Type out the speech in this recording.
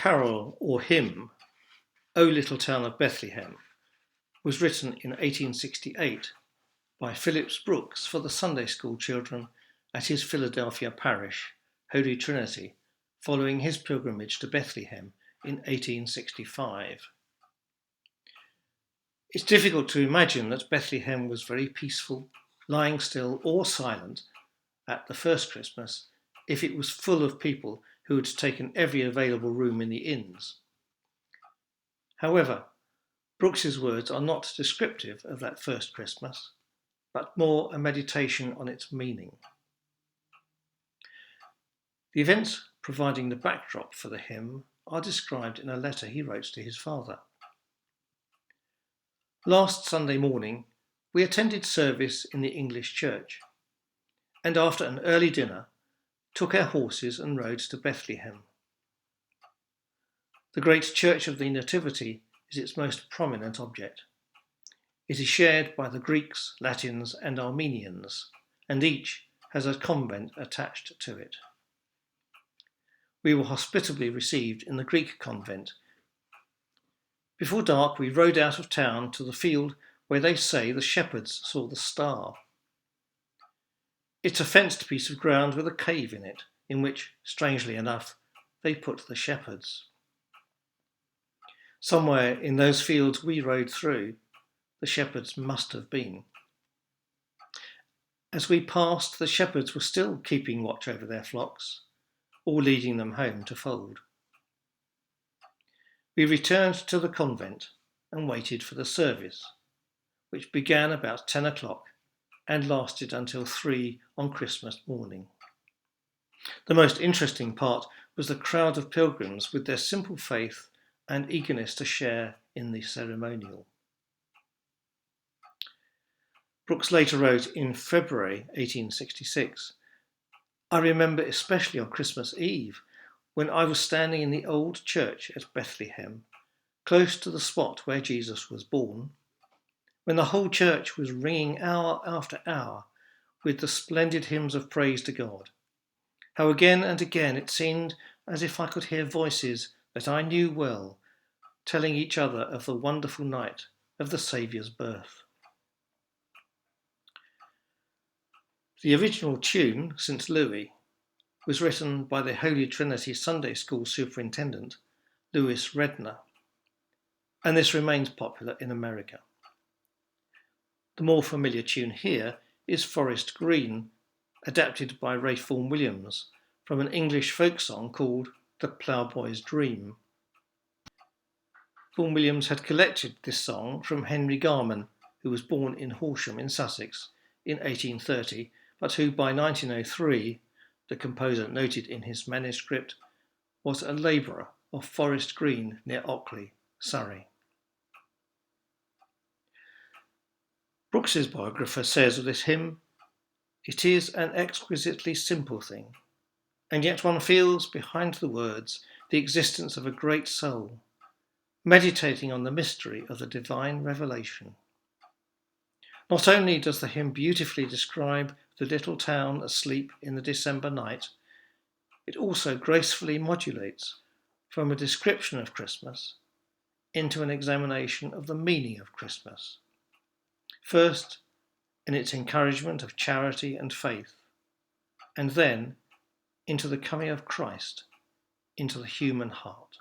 carol or hymn, O Little Town of Bethlehem, was written in 1868 by Phillips Brooks for the Sunday school children at his Philadelphia parish, Holy Trinity, following his pilgrimage to Bethlehem in 1865. It's difficult to imagine that Bethlehem was very peaceful, lying still or silent at the first Christmas if it was full of people who had taken every available room in the inns. However, Brooks's words are not descriptive of that first Christmas, but more a meditation on its meaning. The events providing the backdrop for the hymn are described in a letter he wrote to his father. Last Sunday morning, we attended service in the English church, and after an early dinner, took our horses and rode to Bethlehem. The great church of the Nativity is its most prominent object. It is shared by the Greeks, Latins, and Armenians, and each has a convent attached to it. We were hospitably received in the Greek convent. Before dark, we rode out of town to the field where they say the shepherds saw the star. It's a fenced piece of ground with a cave in it, in which, strangely enough, they put the shepherds. Somewhere in those fields we rode through, the shepherds must have been. As we passed, the shepherds were still keeping watch over their flocks, or leading them home to fold. We returned to the convent and waited for the service, which began about 10 o'clock and lasted until 3 on Christmas morning. The most interesting part was the crowd of pilgrims with their simple faith and eagerness to share in the ceremonial. Brooks later wrote in February 1866, I remember especially on Christmas Eve when I was standing in the old church at Bethlehem, close to the spot where Jesus was born, when the whole church was ringing hour after hour with the splendid hymns of praise to God. How again and again it seemed as if I could hear voices that I knew well, telling each other of the wonderful night of the Saviour's birth. The original tune, St. Louis, was written by the Holy Trinity Sunday School superintendent, Louis Redner, and this remains popular in America. The more familiar tune here is Forest Green, adapted by Ralph Vaughan Williams from an English folk song called The Ploughboy's Dream. Vaughan Williams had collected this song from Henry Garman, who was born in Horsham in Sussex in 1830, but who by 1903, the composer noted in his manuscript, was a labourer of Forest Green near Ockley, Surrey. Brooks's biographer says of this hymn, it is an exquisitely simple thing, and yet one feels behind the words the existence of a great soul, meditating on the mystery of the divine revelation. Not only does the hymn beautifully describe the little town asleep in the December night, it also gracefully modulates from a description of Christmas into an examination of the meaning of Christmas. First, in its encouragement of charity and faith, and then into the coming of Christ into the human heart.